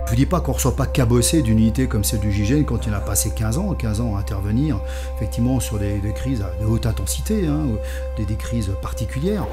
Je ne dis pas qu'on ne reçoit pas cabossé d'une unité comme celle du GIGN quand il a passé 15 ans à intervenir effectivement sur des crises de haute intensité, hein, des crises particulières.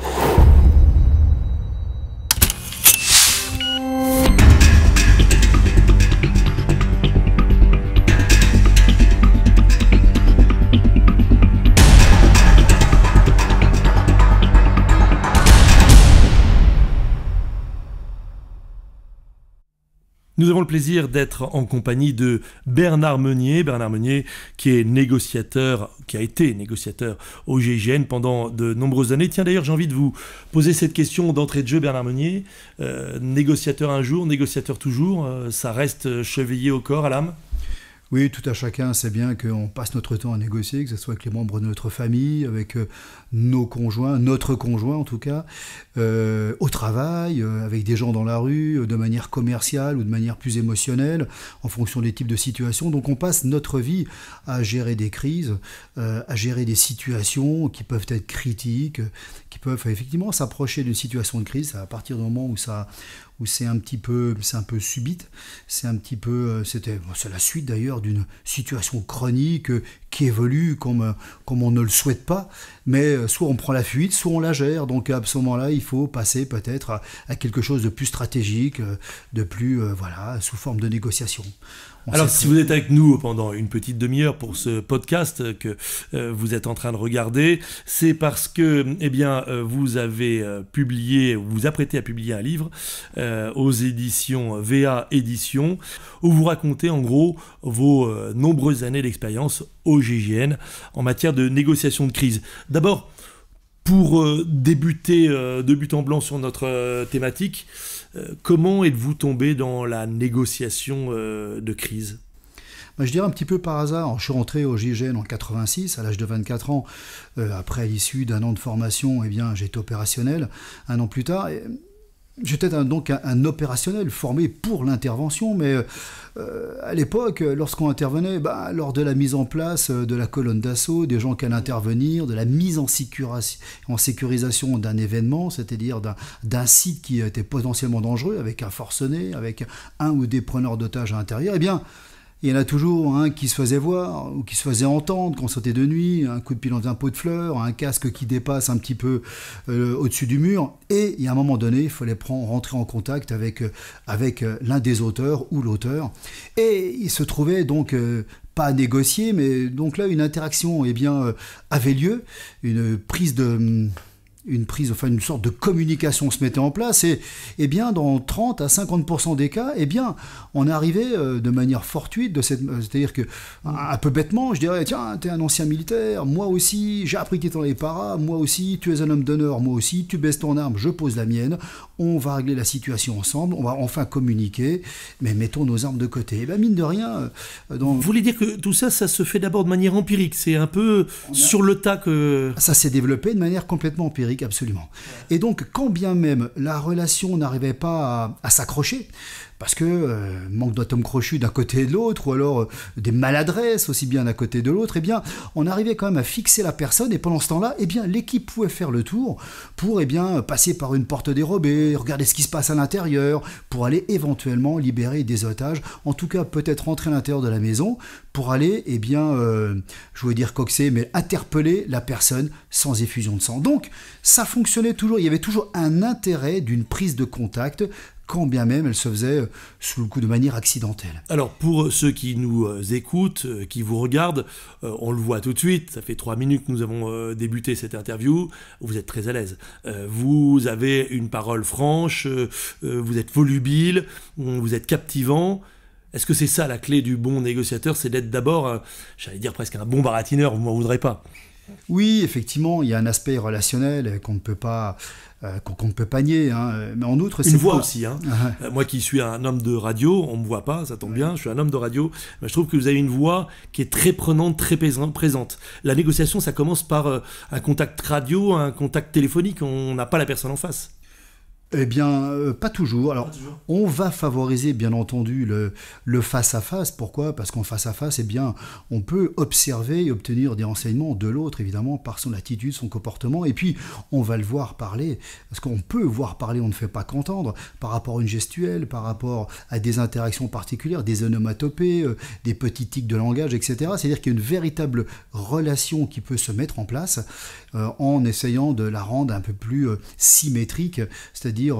Nous avons le plaisir d'être en compagnie de Bernard Meunier. Bernard Meunier qui est négociateur, qui a été négociateur au GIGN pendant de nombreuses années. Tiens, d'ailleurs, j'ai envie de vous poser cette question d'entrée de jeu, Bernard Meunier. Négociateur un jour, négociateur toujours, ça reste chevillé au corps, à l'âme ? Oui, tout à chacun sait bien qu'on passe notre temps à négocier, que ce soit avec les membres de notre famille, avec nos conjoints, notre conjoint en tout cas, au travail, avec des gens dans la rue, de manière commerciale ou de manière plus émotionnelle, en fonction des types de situations. Donc on passe notre vie à gérer des crises, à gérer des situations qui peuvent être critiques, qui peuvent effectivement s'approcher d'une situation de crise à partir du moment où c'est un peu subite, c'est la suite d'ailleurs d'une situation chronique qui évolue comme on ne le souhaite pas, mais soit on prend la fuite, soit on la gère. Donc à ce moment-là, il faut passer peut-être à quelque chose de plus stratégique, de plus sous forme de négociation. Alors, si vous êtes avec nous pendant une petite demi-heure pour ce podcast que vous êtes en train de regarder, c'est parce que, vous avez publié, vous apprêtez à publier un livre aux éditions VA Éditions, où vous racontez en gros vos nombreuses années d'expérience au GIGN en matière de négociation de crise. D'abord, pour débuter de but en blanc sur notre thématique, comment êtes-vous tombé dans la négociation de crise ? Je dirais un petit peu par hasard. Je suis rentré au GIGN en 86, à l'âge de 24 ans. Après l'issue d'un an de formation, j'ai été opérationnel. Un an plus tard, j'étais donc un opérationnel formé pour l'intervention, mais à l'époque, lorsqu'on intervenait, lors de la mise en place de la colonne d'assaut, des gens qui allaient intervenir, de la mise en sécurisation d'un événement, c'est-à-dire d'un site qui était potentiellement dangereux, avec un forcené, avec un ou des preneurs d'otages à l'intérieur, il y en a toujours un qui se faisait voir ou qui se faisait entendre quand c'était de nuit, un coup de pied dans un pot de fleurs, un casque qui dépasse un petit peu au-dessus du mur. Et il y a un moment donné, il fallait rentrer en contact avec l'un des auteurs ou l'auteur. Et il se trouvait donc pas à négocier, mais donc là une interaction avait lieu, une sorte de communication se mettait en place et dans 30 à 50% des cas, on arrivait de manière fortuite c'est-à-dire que un peu bêtement, je dirais tiens, t'es un ancien militaire, moi aussi, j'ai appris que t'étais dans les paras, moi aussi, tu es un homme d'honneur, moi aussi, tu baisses ton arme, je pose la mienne, on va régler la situation ensemble, on va enfin communiquer, mais mettons nos armes de côté. Mine de rien... Vous voulez dire que tout ça se fait d'abord de manière empirique, c'est un peu sur le tas que... Ça s'est développé de manière complètement empirique. Absolument. Et donc, quand bien même la relation n'arrivait pas à s'accrocher, parce que manque d'atome crochu d'un côté et de l'autre, ou alors des maladresses aussi bien d'un côté et de l'autre, on arrivait quand même à fixer la personne, et pendant ce temps-là, l'équipe pouvait faire le tour pour passer par une porte dérobée, regarder ce qui se passe à l'intérieur, pour aller éventuellement libérer des otages, en tout cas peut-être rentrer à l'intérieur de la maison, pour aller, je voulais dire coxer, mais interpeller la personne sans effusion de sang. Donc, ça fonctionnait toujours, il y avait toujours un intérêt d'une prise de contact, quand bien même elle se faisait sous le coup de manière accidentelle. Alors pour ceux qui nous écoutent, qui vous regardent, on le voit tout de suite, ça fait 3 minutes que nous avons débuté cette interview, vous êtes très à l'aise. Vous avez une parole franche, vous êtes volubile, vous êtes captivant. Est-ce que c'est ça la clé du bon négociateur, c'est d'être d'abord, j'allais dire presque un bon baratineur, vous ne m'en voudrez pas ? Oui, effectivement, il y a un aspect relationnel qu'on ne peut pas nier. Mais en outre, c'est une voix aussi. Moi qui suis un homme de radio, on ne me voit pas, ça tombe bien, je suis un homme de radio, mais je trouve que vous avez une voix qui est très prenante, très présente. La négociation, ça commence par un contact radio, un contact téléphonique, on n'a pas la personne en face. Eh bien, pas toujours. Alors, on va favoriser, bien entendu, le face-à-face. Pourquoi? Parce qu'en face-à-face, eh bien, on peut observer et obtenir des renseignements de l'autre, évidemment, par son attitude, son comportement. Et puis, on va le voir parler. Parce qu'on peut voir parler, on ne fait pas qu'entendre, par rapport à une gestuelle, par rapport à des interactions particulières, des onomatopées, des petits tics de langage, etc. C'est-à-dire qu'il y a une véritable relation qui peut se mettre en place en essayant de la rendre un peu plus symétrique, c'est-à-dire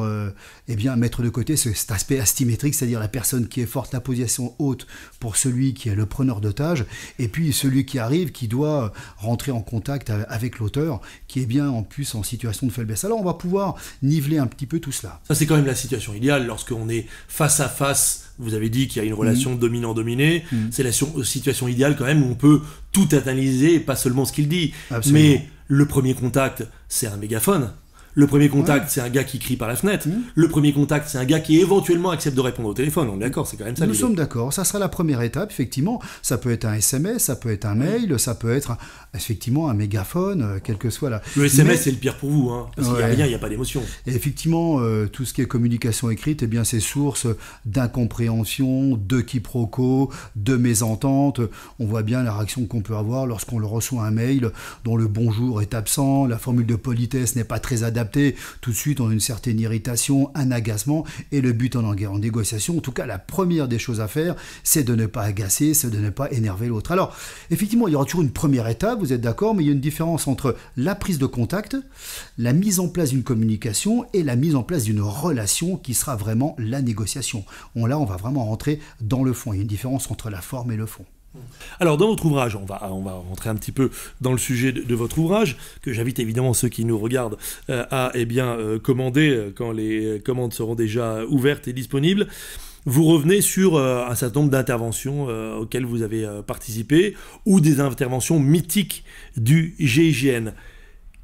eh bien, mettre de côté cet aspect asymétrique, c'est-à-dire la personne qui est forte, la position haute pour celui qui est le preneur d'otage, et puis celui qui arrive, qui doit rentrer en contact avec l'auteur, qui est bien en plus en situation de faiblesse. Alors on va pouvoir niveler un petit peu tout cela. Ça c'est quand même la situation idéale, lorsqu'on est face à face. Vous avez dit qu'il y a une relation dominant-dominé, c'est la situation idéale quand même où on peut tout analyser, et pas seulement ce qu'il dit. Absolument. Mais le premier contact, c'est un mégaphone. Le premier contact, c'est un gars qui crie par la fenêtre. Le premier contact, c'est un gars qui éventuellement accepte de répondre au téléphone. On est d'accord, c'est quand même ça Nous l'idée. sommes d'accord, ça sera la première étape, effectivement. Ça peut être un SMS, ça peut être un mail, ça peut être effectivement un mégaphone, quel que soit la... Le SMS, c'est le pire pour vous, hein, parce qu'il n'y a rien, il n'y a pas d'émotion. Et effectivement, tout ce qui est communication écrite, eh bien, c'est source d'incompréhension, de quiproquos, de mésententes. On voit bien la réaction qu'on peut avoir lorsqu'on le reçoit un mail dont le bonjour est absent, la formule de politesse n'est pas très adaptée. Tout de suite, on a une certaine irritation, un agacement, et le but en négociation, en tout cas, la première des choses à faire, c'est de ne pas agacer, c'est de ne pas énerver l'autre. Alors, effectivement, il y aura toujours une première étape, vous êtes d'accord, mais il y a une différence entre la prise de contact, la mise en place d'une communication et la mise en place d'une relation qui sera vraiment la négociation. Là, on va vraiment rentrer dans le fond. Il y a une différence entre la forme et le fond. Alors dans votre ouvrage, on va rentrer un petit peu dans le sujet de votre ouvrage, que j'invite évidemment ceux qui nous regardent à commander quand les commandes seront déjà ouvertes et disponibles. Vous revenez sur un certain nombre d'interventions auxquelles vous avez participé, ou des interventions mythiques du GIGN.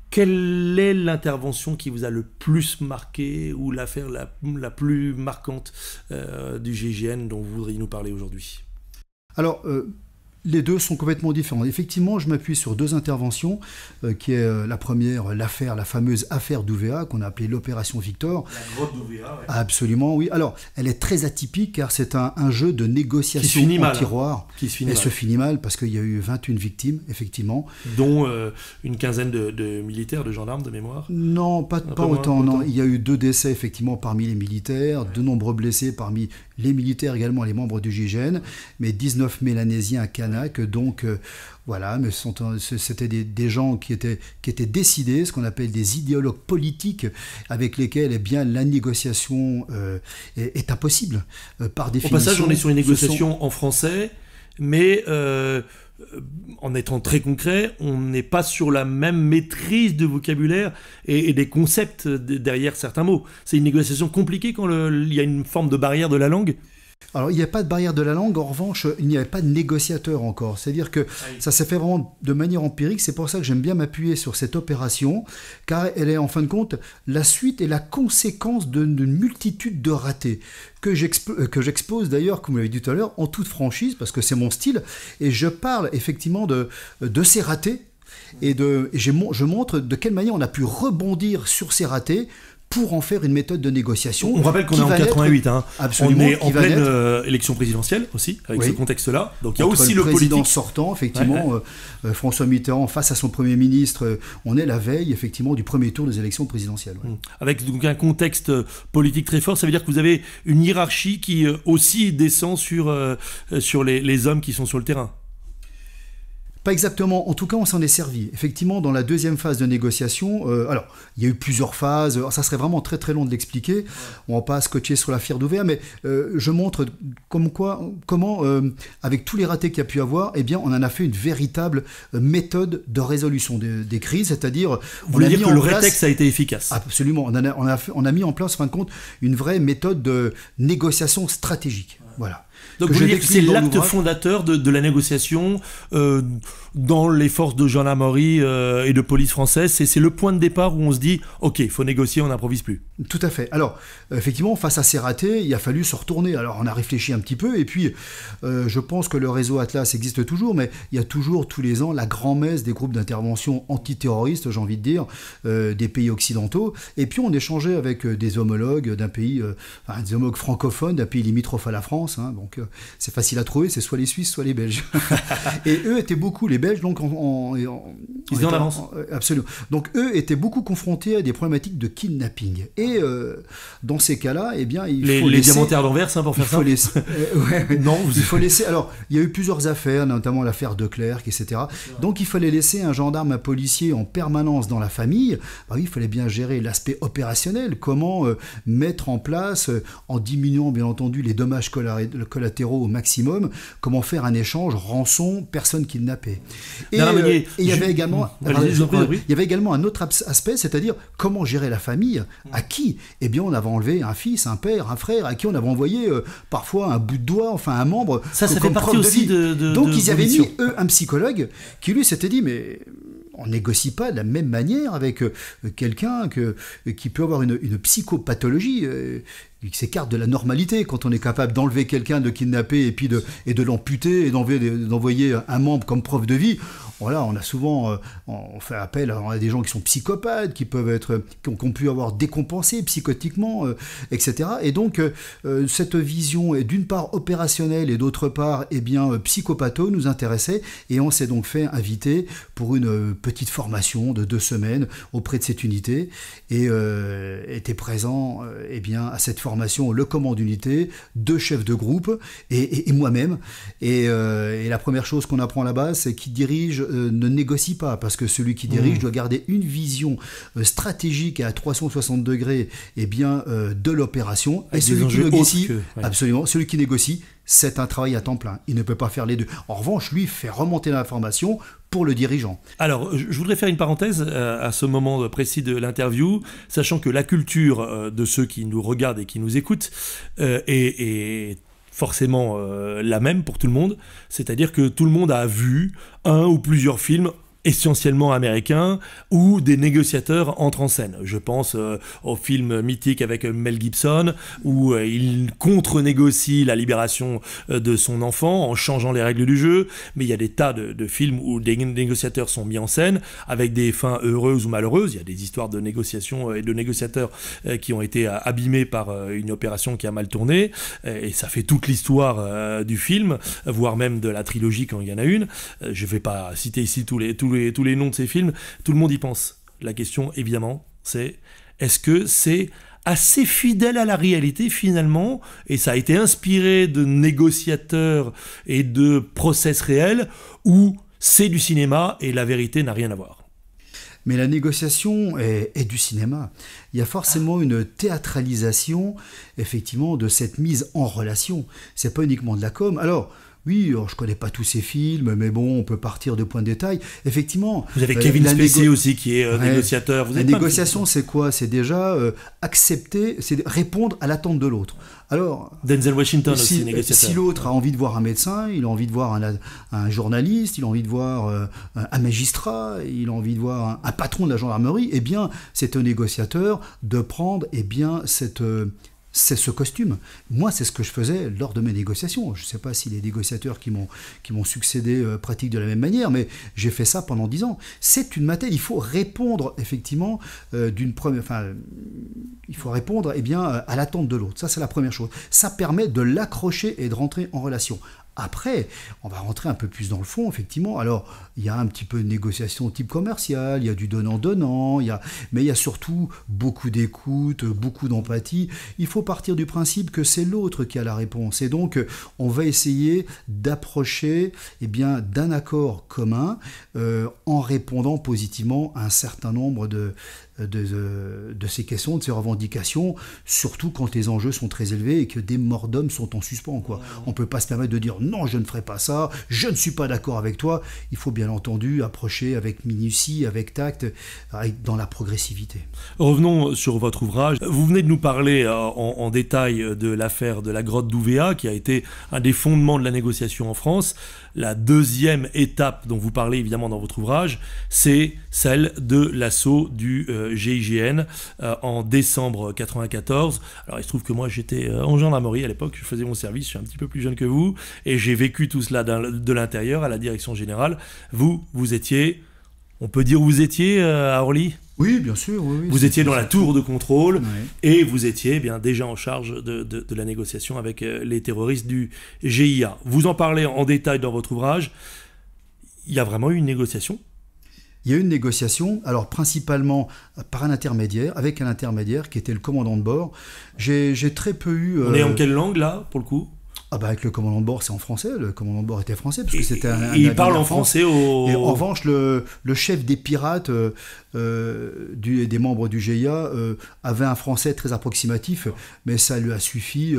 Quelle est l'intervention qui vous a le plus marqué, ou l'affaire la plus marquante du GIGN dont vous voudriez nous parler aujourd'hui ? Alors, les deux sont complètement différents. Effectivement, je m'appuie sur deux interventions, qui est la première, la fameuse affaire d'Ouvéa, qu'on a appelée l'opération Victor. La grotte d'Ouvéa, ouais. Absolument, oui. Alors, elle est très atypique, car c'est un jeu de négociation en tiroir. Qui se finit elle mal. se finit mal, parce qu'il y a eu 21 victimes, effectivement. Dont une quinzaine de militaires, de gendarmes de mémoire. Non, pas autant. Non. Il y a eu 2 décès, effectivement, parmi les militaires, de nombreux blessés parmi les militaires, également les membres du GIGN, mais 19 Mélanésiens à Canaques, donc voilà, mais c'était des gens qui étaient décidés, ce qu'on appelle des idéologues politiques, avec lesquels eh bien, la négociation est impossible, par définition. Au passage, on est sur une négociation en français, mais en étant très concret, on n'est pas sur la même maîtrise de vocabulaire et des concepts derrière certains mots. C'est une négociation compliquée quand il y a une forme de barrière de la langue. Alors, il n'y a pas de barrière de la langue, en revanche, il n'y avait pas de négociateur encore. C'est-à-dire que ça s'est fait vraiment de manière empirique, c'est pour ça que j'aime bien m'appuyer sur cette opération, car elle est en fin de compte la suite et la conséquence d'une multitude de ratés, que j'expose d'ailleurs, comme vous l'avez dit tout à l'heure, en toute franchise, parce que c'est mon style, et je parle effectivement de ces ratés, et je montre de quelle manière on a pu rebondir sur ces ratés, pour en faire une méthode de négociation. On rappelle qu'on est en 88, hein. Absolument, on est en pleine élection présidentielle aussi, avec ce contexte-là. Donc il y a aussi le président politique sortant, effectivement, François Mitterrand face à son Premier ministre, on est la veille, effectivement, du premier tour des élections présidentielles. Ouais. Avec donc un contexte politique très fort, ça veut dire que vous avez une hiérarchie qui aussi descend sur les hommes qui sont sur le terrain. Pas exactement, en tout cas on s'en est servi. Effectivement, dans la deuxième phase de négociation, alors il y a eu plusieurs phases, ça serait vraiment très très long de l'expliquer, on va pas scotcher sur l'affaire d'Ouvéa, mais je montre comment avec tous les ratés qu'il y a pu avoir, eh bien on en a fait une véritable méthode de résolution des crises, c'est-à-dire... Vous voulez dire que le rétexte a été efficace? Absolument, on a mis en place, en fin de compte, une vraie méthode de négociation stratégique. Voilà. Donc vous voulez dire que c'est l'acte fondateur de la négociation dans les forces de gendarmerie et de police française. C'est le point de départ où on se dit « Ok, il faut négocier, on n'improvise plus ». Tout à fait. Alors, effectivement, face à ces ratés, il a fallu se retourner. Alors, on a réfléchi un petit peu, et puis, je pense que le réseau Atlas existe toujours, mais il y a toujours, tous les ans, la grand-messe des groupes d'intervention antiterroristes, j'ai envie de dire, des pays occidentaux. Et puis, on échangeait avec des homologues d'un pays, des homologues francophones, d'un pays limitrophe à la France. Hein, donc, c'est facile à trouver, c'est soit les Suisses, soit les Belges. Et eux étaient beaucoup, les Belges, donc, ils étaient en avance. Absolument. Donc, eux étaient beaucoup confrontés à des problématiques de kidnapping. Et dans ces cas-là, eh bien, il faut les laisser... diamantaires d'Anvers, hein, pour faire ça. Non, il faut laisser... Alors, il y a eu plusieurs affaires, notamment l'affaire de Clerc, etc. Donc, il fallait laisser un gendarme, un policier en permanence dans la famille. Bah oui, il fallait bien gérer l'aspect opérationnel. Comment mettre en place, en diminuant, bien entendu, les dommages collatéraux au maximum, comment faire un échange rançon, personne kidnappée. Et il y avait également... Il y avait également un autre aspect, c'est-à-dire comment gérer la famille. À qui? Eh bien, on avait enlevé un fils, un père, un frère, à qui on avait envoyé parfois un bout de doigt, enfin un membre. Ça fait partie aussi de Donc, ils avaient mis, eux, un psychologue qui, lui, s'était dit, mais... on négocie pas de la même manière avec quelqu'un qui peut avoir une psychopathologie qui s'écarte de la normalité quand on est capable d'enlever quelqu'un, de kidnapper et puis de l'amputer et d'envoyer un membre comme preuve de vie. Voilà, on a souvent on fait appel à des gens qui sont psychopathes, qui ont pu avoir décompensé psychotiquement, etc. Et donc cette vision est d'une part opérationnelle et d'autre part psychopatho nous intéressait, et on s'est donc fait inviter pour une petite formation de 2 semaines auprès de cette unité, et était présent à cette formation le commandant d'unité, 2 chefs de groupe et moi-même. Et la première chose qu'on apprend là-bas, c'est qui dirige ne négocie pas, parce que celui qui dirige doit garder une vision stratégique à 360 degrés de l'opération. Et celui qui négocie, absolument, celui qui négocie, c'est un travail à temps plein. Il ne peut pas faire les deux. En revanche, lui, fait remonter l'information pour le dirigeant. Alors, je voudrais faire une parenthèse à ce moment précis de l'interview, sachant que la culture de ceux qui nous regardent et qui nous écoutent est forcément la même pour tout le monde, c'est-à-dire que tout le monde a vu un ou plusieurs films essentiellement américains, où des négociateurs entrent en scène. Je pense au film mythique avec Mel Gibson, où il contre-négocie la libération de son enfant en changeant les règles du jeu, mais il y a des tas de films où des négociateurs sont mis en scène, avec des fins heureuses ou malheureuses. Il y a des histoires de négociations et de négociateurs qui ont été abîmés par une opération qui a mal tourné, et ça fait toute l'histoire du film, voire même de la trilogie quand il y en a une. Je ne vais pas citer ici tous les noms de ces films, tout le monde y pense. La question, évidemment, c'est est-ce que c'est assez fidèle à la réalité, finalement, et ça a été inspiré de négociateurs et de process réels, ou c'est du cinéma et la vérité n'a rien à voir? Mais la négociation est du cinéma. Il y a forcément une théâtralisation, effectivement, de cette mise en relation. C'est pas uniquement de la com. Alors, oui, je connais pas tous ces films, mais bon, on peut partir de points de détail. Effectivement... Vous avez Kevin Spacey aussi, qui est négociateur. La négociation, c'est quoi? C'est déjà accepter, c'est répondre à l'attente de l'autre. Alors, Denzel Washington aussi, négociateur. Si l'autre a envie de voir un médecin, il a envie de voir un journaliste, il a envie de voir un magistrat, il a envie de voir un patron de la gendarmerie, eh bien, c'est au négociateur de prendre c'est ce costume. Moi, c'est ce que je faisais lors de mes négociations. Je ne sais pas si les négociateurs qui m'ont succédé pratiquent de la même manière, mais j'ai fait ça pendant 10 ans. C'est une matière, il faut répondre effectivement il faut répondre à l'attente de l'autre. Ça, c'est la première chose. Ça permet de l'accrocher et de rentrer en relation. Après, on va rentrer un peu plus dans le fond, effectivement. Alors, il y a un petit peu de négociation type commercial, il y a du donnant-donnant, mais il y a surtout beaucoup d'écoute, beaucoup d'empathie. Il faut partir du principe que c'est l'autre qui a la réponse. Et donc, on va essayer d'approcher d'un accord commun en répondant positivement à un certain nombre de ces questions, de ces revendications, surtout quand les enjeux sont très élevés et que des morts d'hommes sont en suspens, quoi. On ne peut pas se permettre de dire non, je ne ferai pas ça, je ne suis pas d'accord avec toi. Il faut bien entendu approcher avec minutie, avec tact, dans la progressivité. Revenons sur votre ouvrage. Vous venez de nous parler en détail de l'affaire de la grotte d'Ouvéa, qui a été un des fondements de la négociation en France. La deuxième étape dont vous parlez évidemment dans votre ouvrage, c'est celle de l'assaut du GIGN en décembre 1994. Alors il se trouve que moi j'étais en gendarmerie à l'époque, je faisais mon service, je suis un petit peu plus jeune que vous, et j'ai vécu tout cela de l'intérieur à la direction générale. Vous étiez, on peut dire où vous étiez à Orly ? Oui, bien sûr. Oui, vous étiez dans la tour de contrôle, oui. Et vous étiez bien déjà en charge de la négociation avec les terroristes du GIA. Vous en parlez en détail dans votre ouvrage. Il y a vraiment eu une négociation ? Il y a eu une négociation, alors principalement par un intermédiaire, avec un intermédiaire qui était le commandant de bord. J'ai très peu eu... On est en quelle langue là, pour le coup ? Avec le commandant de bord, c'est en français. Le commandant de bord était français, parce que c'était il parle en français Et en revanche, le chef des pirates des membres du GIA avait un français très approximatif, mais ça lui a suffi,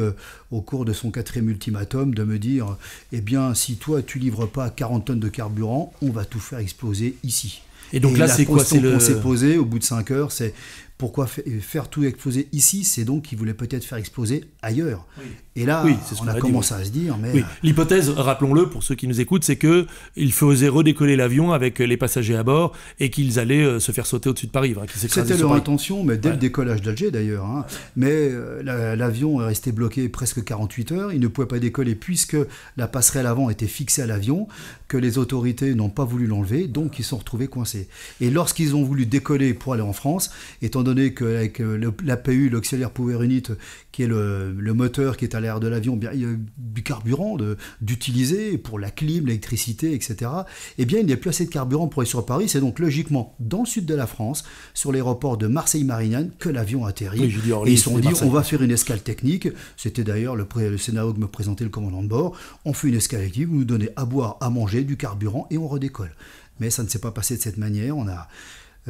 au cours de son 4e ultimatum, de me dire « Eh bien, si toi, tu livres pas 40 tonnes de carburant, on va tout faire exploser ici. » Et donc là, c'est quoi ? C'est qu'on s'est posé au bout de 5 heures, c'est pourquoi faire tout exploser ici ? C'est donc qu'il voulait peut-être faire exploser ailleurs. Oui. Et là, on a commencé à se dire... Mais oui. L'hypothèse, rappelons-le, pour ceux qui nous écoutent, c'est qu'ils faisaient redécoller l'avion avec les passagers à bord et qu'ils allaient se faire sauter au-dessus de Paris. C'était leur intention, mais dès le décollage d'Alger d'ailleurs. Hein. Mais l'avion est resté bloqué presque 48 heures. Il ne pouvait pas décoller puisque la passerelle avant était fixée à l'avion, que les autorités n'ont pas voulu l'enlever, donc ils se sont retrouvés coincés. Et lorsqu'ils ont voulu décoller pour aller en France, étant donné qu'avec l'APU, l'Auxiliaire Power Unit, qui est le moteur qui est à l'arrière de l'avion, bien, il y a du carburant d'utiliser pour la clim, l'électricité, etc. Eh bien, il n'y a plus assez de carburant pour aller sur Paris. C'est donc logiquement dans le sud de la France, sur l'aéroport de Marseille-Marignane, que l'avion atterrit. Oui, et ils se sont dit, on va faire une escale technique. C'était d'ailleurs le scénario que me présentait le commandant de bord. On fait une escale technique, vous nous donnez à boire, à manger, du carburant, et on redécolle. Mais ça ne s'est pas passé de cette manière. On a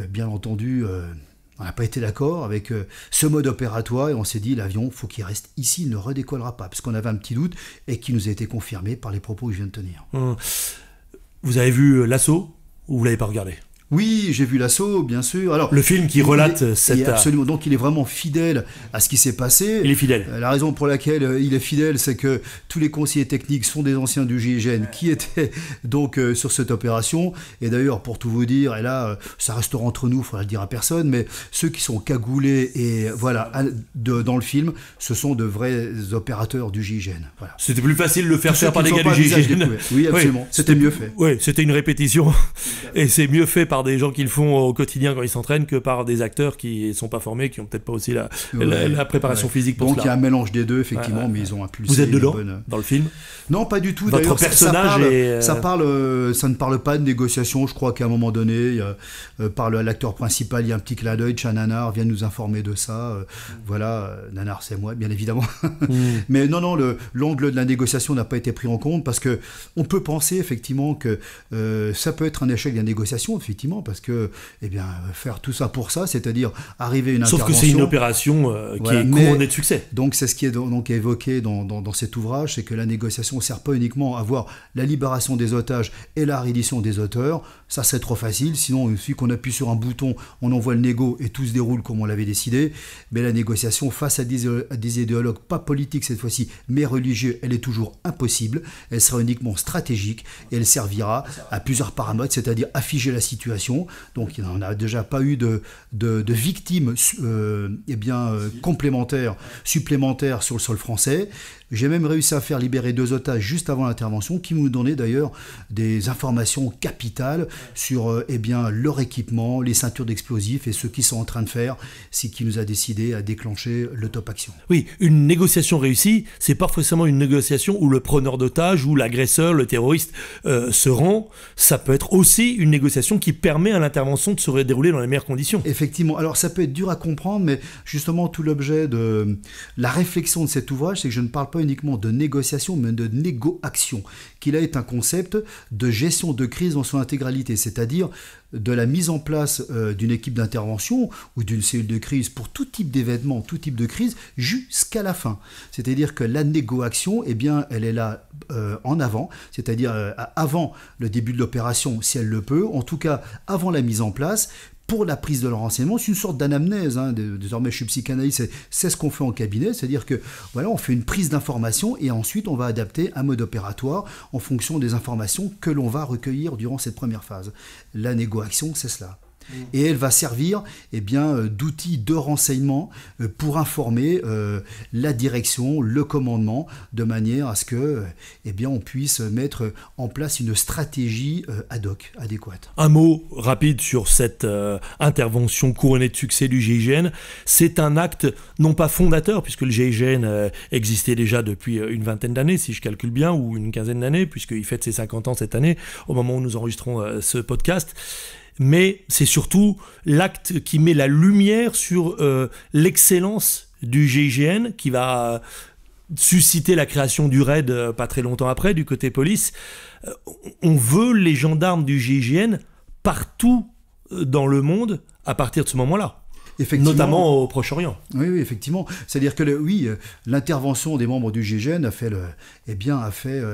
bien entendu... on n'a pas été d'accord avec ce mode opératoire et on s'est dit l'avion, il faut qu'il reste ici, il ne redécollera pas, parce qu'on avait un petit doute et qui nous a été confirmé par les propos que je viens de tenir. Vous avez vu l'assaut ou vous ne l'avez pas regardé ? Oui, j'ai vu l'assaut, bien sûr. Alors, le film qui relate cette... Absolument, donc il est vraiment fidèle à ce qui s'est passé. Il est fidèle. La raison pour laquelle il est fidèle, c'est que tous les conseillers techniques sont des anciens du GIGN qui étaient donc sur cette opération. Et d'ailleurs, pour tout vous dire, et là, ça restera entre nous, il ne faudra le dire à personne, mais ceux qui sont cagoulés et voilà, dans le film, ce sont de vrais opérateurs du GIGN. Voilà. C'était plus facile de le faire par des gars du GIGN. Oui, absolument. Oui, c'était mieux fait. Oui, c'était une répétition. Et c'est mieux fait par des gens qui le font au quotidien quand ils s'entraînent que par des acteurs qui ne sont pas formés, qui n'ont peut-être pas aussi la préparation physique pour donc cela. Donc il y a un mélange des deux, effectivement, mais ils ont impulsé. Vous êtes dedans, dans le film ? Non, pas du tout. Votre personnage ça ne parle pas de négociation. Je crois qu'à un moment donné, l'acteur principal, il y a un petit clin d'œil. Nanar vient nous informer de ça. Voilà, Nanar, c'est moi, bien évidemment. Mais non, l'angle de la négociation n'a pas été pris en compte parce que on peut penser effectivement que ça peut être un échec de la négociation, effectivement, parce que faire tout ça pour ça, c'est-à-dire arriver à une intervention... Sauf que c'est une opération qui est couronnée de succès. Donc c'est ce qui est donc évoqué dans cet ouvrage, c'est que la négociation ne sert pas uniquement à avoir la libération des otages et la reddition des auteurs. Ça serait trop facile, sinon il suffit qu'on appuie sur un bouton, on envoie le négo et tout se déroule comme on l'avait décidé. Mais la négociation face à des idéologues, pas politiques cette fois-ci, mais religieux, elle est toujours impossible. Elle sera uniquement stratégique et elle servira à plusieurs paramètres, c'est-à-dire à figer la situation. Donc il n'en a déjà pas eu de victimes complémentaires, supplémentaires sur le sol français. J'ai même réussi à faire libérer 2 otages juste avant l'intervention qui nous donnaient d'ailleurs des informations capitales sur leur équipement, les ceintures d'explosifs et ce qu'ils sont en train de faire, ce qui nous a décidé à déclencher le top action. Oui, une négociation réussie, c'est pas forcément une négociation où le preneur d'otages ou l'agresseur, le terroriste se rend. Ça peut être aussi une négociation qui permet permet à l'intervention de se dérouler dans les meilleures conditions. Effectivement. Alors ça peut être dur à comprendre, mais justement tout l'objet de la réflexion de cet ouvrage, c'est que je ne parle pas uniquement de négociation, mais de négo-action, qui là est un concept de gestion de crise dans son intégralité, c'est-à-dire de la mise en place d'une équipe d'intervention ou d'une cellule de crise pour tout type d'événement, tout type de crise, jusqu'à la fin. C'est-à-dire que la négo-action, eh bien, elle est là en avant, c'est-à-dire avant le début de l'opération, si elle le peut, en tout cas avant la mise en place, pour la prise de leur renseignement. C'est une sorte d'anamnèse. Désormais, je suis psychanalyste, c'est ce qu'on fait en cabinet, c'est-à-dire que voilà, on fait une prise d'information et ensuite on va adapter un mode opératoire en fonction des informations que l'on va recueillir durant cette première phase. La négo-action, c'est cela. Et elle va servir d'outil de renseignement pour informer la direction, le commandement, de manière à ce que on puisse mettre en place une stratégie ad hoc, adéquate. Un mot rapide sur cette intervention couronnée de succès du GIGN. C'est un acte non pas fondateur, puisque le GIGN existait déjà depuis une vingtaine d'années, si je calcule bien, ou une quinzaine d'années, puisqu'il fête ses 50 ans cette année, au moment où nous enregistrons ce podcast. Mais c'est surtout l'acte qui met la lumière sur l'excellence du GIGN, qui va susciter la création du RAID pas très longtemps après, du côté police. On veut les gendarmes du GIGN partout dans le monde à partir de ce moment-là. Notamment au Proche-Orient. Oui, effectivement. C'est-à-dire que l'intervention des membres du GIGN a fait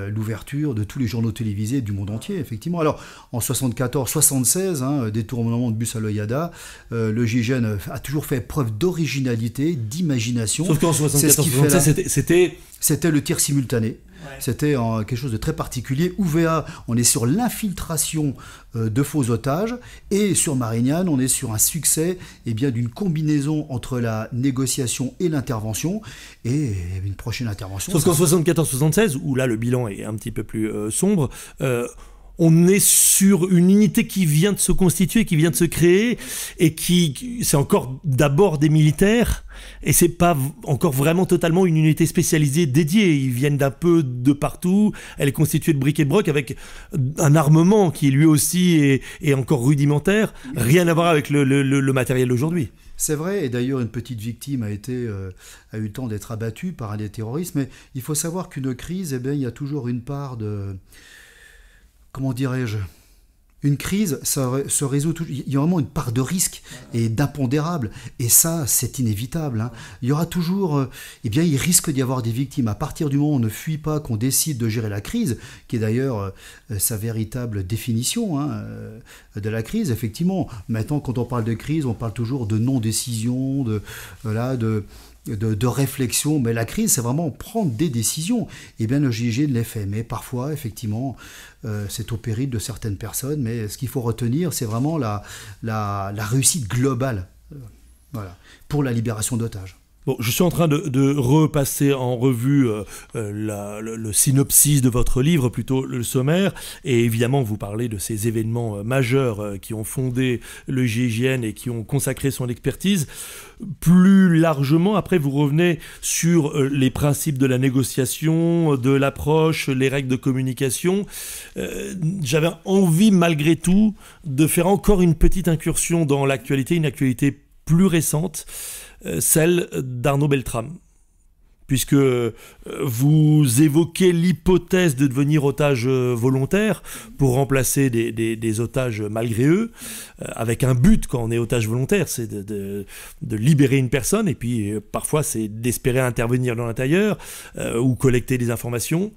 l'ouverture de tous les journaux télévisés du monde entier, effectivement. Alors, en 74-76, détournement de bus à l'Oyada, le GIGN a toujours fait preuve d'originalité, d'imagination. Sauf qu'en 74-76, c'était le tir simultané. C'était quelque chose de très particulier. UVA, on est sur l'infiltration de faux otages, et sur Marignane, on est sur un succès d'une combinaison entre la négociation et l'intervention, et une prochaine intervention. Sauf qu'en 74-76, où là le bilan est un petit peu plus sombre, on est sur une unité qui vient de se constituer, qui vient de se créer, et c'est encore d'abord des militaires, et c'est pas encore vraiment totalement une unité spécialisée dédiée. Ils viennent d'un peu de partout. Elle est constituée de briques et de broc avec un armement qui lui aussi est encore rudimentaire. Rien à voir avec le matériel d'aujourd'hui. C'est vrai, et d'ailleurs une petite victime a eu le temps d'être abattue par un des terroristes, mais il faut savoir qu'une crise, il y a toujours une part de... Comment dirais-je ? Une crise, ça se résout toujours. Il y a vraiment une part de risque et d'impondérable. Et ça, c'est inévitable. Il y aura toujours... il risque d'y avoir des victimes. À partir du moment où on ne fuit pas, qu'on décide de gérer la crise, qui est d'ailleurs sa véritable définition de la crise, effectivement. Maintenant, quand on parle de crise, on parle toujours de non-décision, de réflexion, mais la crise, c'est vraiment prendre des décisions. Le GIGN les fait, mais parfois, effectivement, c'est au péril de certaines personnes, mais ce qu'il faut retenir, c'est vraiment la réussite globale pour la libération d'otages. Bon, je suis en train de repasser en revue le synopsis de votre livre, plutôt le sommaire, et évidemment vous parlez de ces événements majeurs qui ont fondé le GIGN et qui ont consacré son expertise. Plus largement, après vous revenez sur les principes de la négociation, de l'approche, les règles de communication. J'avais envie malgré tout de faire encore une petite incursion dans l'actualité, une actualité plus récente, celle d'Arnaud Beltrame, puisque vous évoquez l'hypothèse de devenir otage volontaire pour remplacer des otages malgré eux, avec un but quand on est otage volontaire, c'est de libérer une personne, et puis parfois c'est d'espérer intervenir dans l'intérieur ou collecter des informations.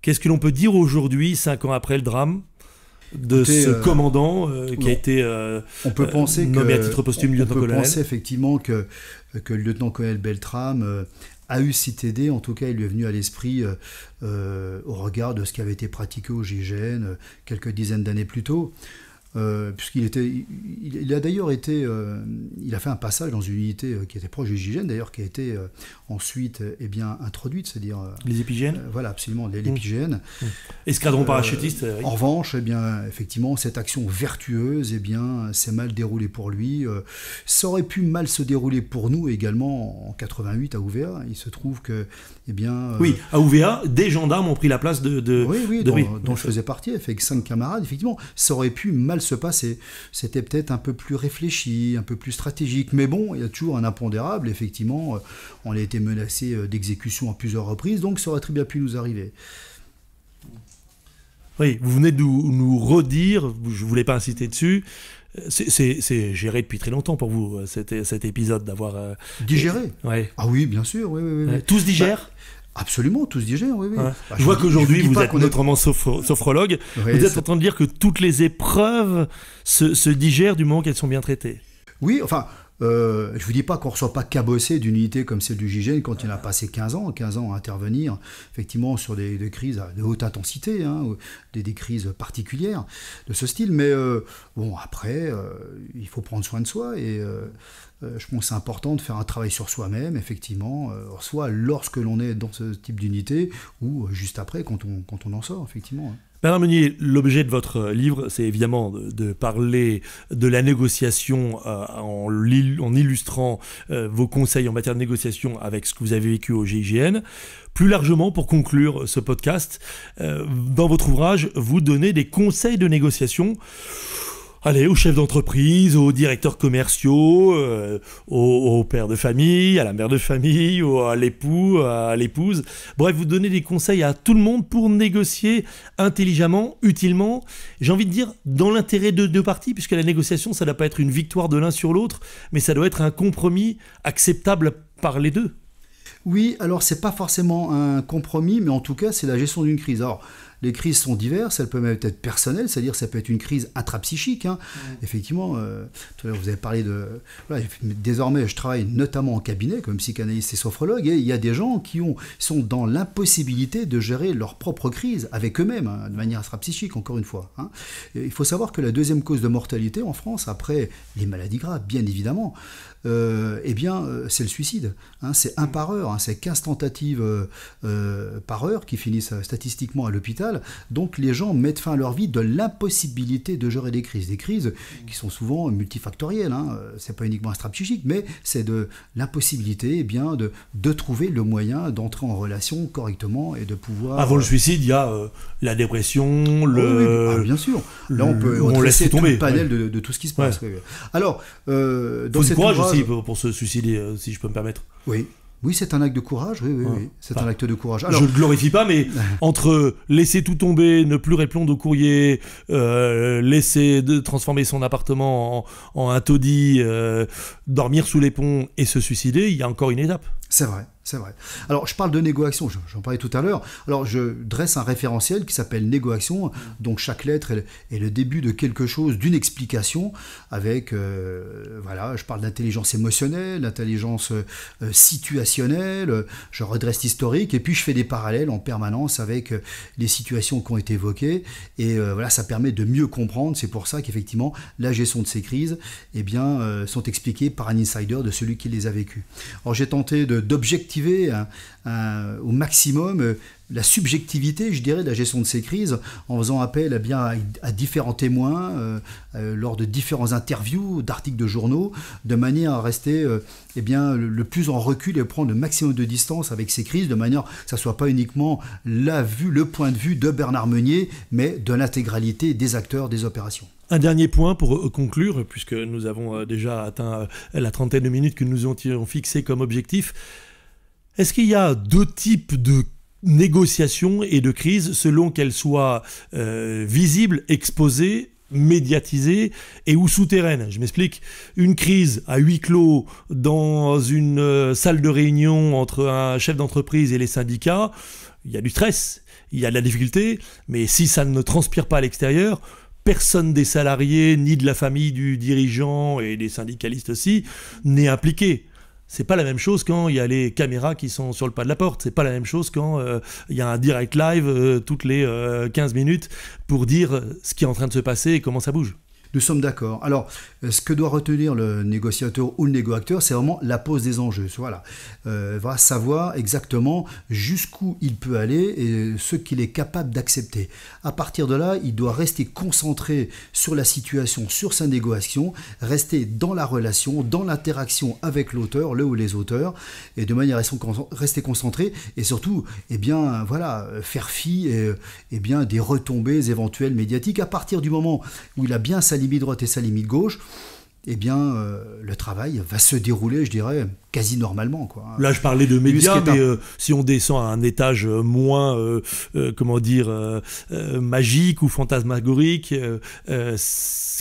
Qu'est-ce que l'on peut dire aujourd'hui, 5 ans après le drame, de ce commandant qui a été nommé à titre posthume lieutenant-colonel? On peut penser effectivement que le lieutenant-colonel Beltrame a eu cette idée, en tout cas il lui est venu à l'esprit au regard de ce qui avait été pratiqué au GIGN quelques dizaines d'années plus tôt. Il a d'ailleurs été, il a fait un passage dans une unité qui était proche du GIGN, d'ailleurs, qui a été ensuite introduite, c'est-à-dire les épigènes. Voilà, absolument, l'épigène. Escadron parachutiste. En revanche, effectivement, cette action vertueuse, s'est mal déroulée pour lui. Ça aurait pu mal se dérouler pour nous également en 88 à UVA. Il se trouve que, oui, à UVA, des gendarmes ont pris la place de dont je faisais partie, avec 5 camarades. Effectivement, ça aurait pu mal se passer. C'était peut-être un peu plus réfléchi, un peu plus stratégique. Mais bon, il y a toujours un impondérable. Effectivement, on a été menacé d'exécution à plusieurs reprises, donc ça aurait très bien pu nous arriver. Oui, vous venez de nous redire, je ne voulais pas insister dessus, c'est géré depuis très longtemps pour vous, cet épisode d'avoir... Digéré ouais. Ah oui, bien sûr. Oui. Tous digèrent Absolument, tous digèrent, oui. Ouais. Je vois qu'aujourd'hui, vous êtes notamment sophrologue. Oui, vous êtes en train de dire que toutes les épreuves se digèrent du moment qu'elles sont bien traitées. Oui, enfin... je ne vous dis pas qu'on ne reçoit pas cabossé d'une unité comme celle du GIGN quand il a passé 15 ans à intervenir effectivement sur des crises de haute intensité, des crises particulières de ce style. Mais bon, après, il faut prendre soin de soi et je pense que c'est important de faire un travail sur soi-même, effectivement, soit lorsque l'on est dans ce type d'unité ou juste après quand on en sort, effectivement. Bernard Meunier, l'objet de votre livre, c'est évidemment de parler de la négociation en illustrant vos conseils en matière de négociation avec ce que vous avez vécu au GIGN. Plus largement, pour conclure ce podcast, dans votre ouvrage, vous donnez des conseils de négociation. Allez, aux chefs d'entreprise, aux directeurs commerciaux, aux pères de famille, à la mère de famille, à l'époux, à l'épouse. Bref, vous donnez des conseils à tout le monde pour négocier intelligemment, utilement. J'ai envie de dire dans l'intérêt de deux parties, puisque la négociation, ça ne doit pas être une victoire de l'un sur l'autre, mais ça doit être un compromis acceptable par les deux. Oui, alors c'est pas forcément un compromis, mais en tout cas, c'est la gestion d'une crise. Alors, les crises sont diverses, elles peuvent même être personnelles, c'est-à-dire ça peut être une crise intrapsychique. Effectivement, tout à l'heure vous avez parlé de... Voilà, désormais, je travaille notamment en cabinet comme psychanalyste et sophrologue, et il y a des gens qui sont dans l'impossibilité de gérer leur propre crise avec eux-mêmes, de manière intrapsychique, encore une fois. Et il faut savoir que la deuxième cause de mortalité en France, après les maladies graves, bien évidemment, c'est le suicide. C'est 1 par heure, c'est 15 tentatives par heure qui finissent statistiquement à l'hôpital. Donc les gens mettent fin à leur vie de l'impossibilité de gérer des crises qui sont souvent multifactorielles. C'est pas uniquement extrapsychique, mais c'est de l'impossibilité de trouver le moyen d'entrer en relation correctement et de pouvoir... Avant le suicide, il y a la dépression, oui, bien sûr. Là, on peut dresser tout le panel de tout ce qui se passe. Ouais. Alors, dans cet ouvrage aussi pour se suicider, si je peux me permettre. Oui, c'est un acte de courage, oui. C'est un acte de courage. Alors, je ne le glorifie pas, mais entre laisser tout tomber, ne plus répondre au courrier, laisser transformer son appartement en un taudis, dormir sous les ponts et se suicider, il y a encore une étape. C'est vrai. Alors, je parle de négo-action, j'en parlais tout à l'heure. Alors, je dresse un référentiel qui s'appelle négo-action. Donc, chaque lettre est le début de quelque chose, d'une explication, avec, je parle d'intelligence émotionnelle, d'intelligence situationnelle, je redresse l'historique, et puis je fais des parallèles en permanence avec les situations qui ont été évoquées. Et ça permet de mieux comprendre. C'est pour ça qu'effectivement, la gestion de ces crises, sont expliquées par un insider de celui qui les a vécues. Alors, j'ai tenté d'objectiver au maximum la subjectivité, je dirais, de la gestion de ces crises, en faisant appel à différents témoins lors de différents interviews, d'articles de journaux, de manière à rester le plus en recul et prendre le maximum de distance avec ces crises, de manière que ça ne soit pas uniquement le point de vue de Bernard Meunier, mais de l'intégralité des acteurs des opérations. Un dernier point pour conclure, puisque nous avons déjà atteint la trentaine de minutes que nous avions fixées comme objectif. Est-ce qu'il y a deux types de négociations et de crises selon qu'elles soient visibles, exposées, médiatisées et ou souterraines? Je m'explique. Une crise à huis clos dans une salle de réunion entre un chef d'entreprise et les syndicats, il y a du stress, il y a de la difficulté, mais si ça ne transpire pas à l'extérieur, personne des salariés, ni de la famille du dirigeant et des syndicalistes aussi, n'est impliqué. C'est pas la même chose quand il y a les caméras qui sont sur le pas de la porte. C'est pas la même chose quand il y a un direct live toutes les 15 minutes pour dire ce qui est en train de se passer et comment ça bouge. Nous sommes d'accord. Alors, ce que doit retenir le négociateur ou le négo-acteur, c'est vraiment la pose des enjeux. Voilà. Va savoir exactement jusqu'où il peut aller et ce qu'il est capable d'accepter. À partir de là, il doit rester concentré sur la situation, sur sa négociation, rester dans la relation, dans l'interaction avec l'auteur, le ou les auteurs, et de manière à rester concentré et surtout, faire fi des retombées éventuelles médiatiques. À partir du moment où il a bien sa limite droite et sa limite gauche, le travail va se dérouler, je dirais, quasi normalement, quoi. Là, je parlais de médias, mais si on descend à un étage moins, magique ou fantasmagorique,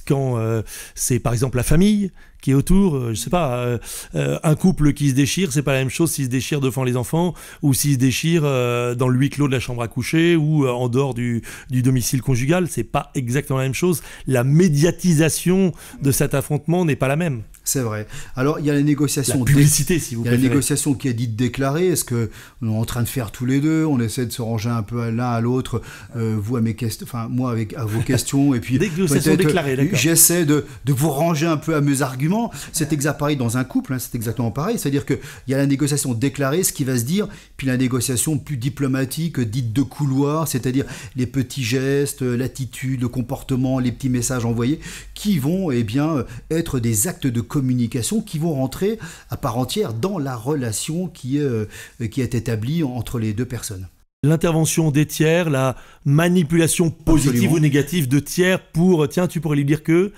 quand c'est par exemple la famille qui est autour, je sais pas, un couple qui se déchire, c'est pas la même chose s'il se déchire devant les enfants ou s'il se déchire dans le huis clos de la chambre à coucher ou en dehors du domicile conjugal, c'est pas exactement la même chose. La médiatisation de cet affrontement n'est pas la même. C'est vrai. Alors, il y a la négociation. La publicité, si vous préférez. Il y a la négociation qui est dite déclarée. Est-ce qu'on est en train de faire tous les deux? On essaie de se ranger un peu l'un à l'autre. Vous à mes questions, enfin, moi à vos questions. Et puis, négociation déclarée, d'accord. J'essaie de vous ranger un peu à mes arguments. C'est pareil dans un couple. C'est exactement pareil. C'est-à-dire qu'il y a la négociation déclarée, ce qui va se dire, puis la négociation plus diplomatique, dite de couloir, c'est-à-dire les petits gestes, l'attitude, le comportement, les petits messages envoyés, qui vont être des actes de communication qui vont rentrer à part entière dans la relation qui est établie entre les deux personnes. L'intervention des tiers, la manipulation positive Absolument. ou négative de tiers pour, tiens, tu pourrais lui dire que...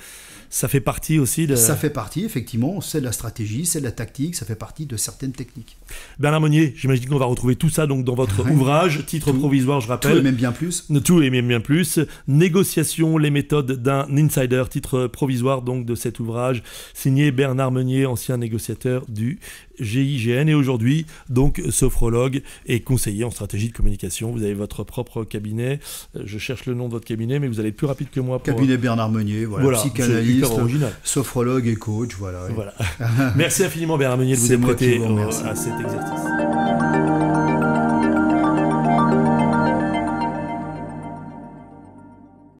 Ça fait partie aussi de... Ça fait partie, effectivement, c'est de la stratégie, c'est de la tactique, ça fait partie de certaines techniques. Bernard Meunier, j'imagine qu'on va retrouver tout ça donc dans votre ouvrage, titre provisoire, je rappelle. Tout et même bien plus. Tout et même bien plus. Négociation, les méthodes d'un insider, titre provisoire donc de cet ouvrage, signé Bernard Meunier, ancien négociateur du GIGN et aujourd'hui donc sophrologue et conseiller en stratégie de communication. Vous avez votre propre cabinet. Je cherche le nom de votre cabinet, mais vous allez être plus rapide que moi. Cabinet Bernard Meunier, voilà. Psychanalyste, sophrologue et coach, voilà. Merci infiniment Bernard Meunier de vous être prêté à cet exercice.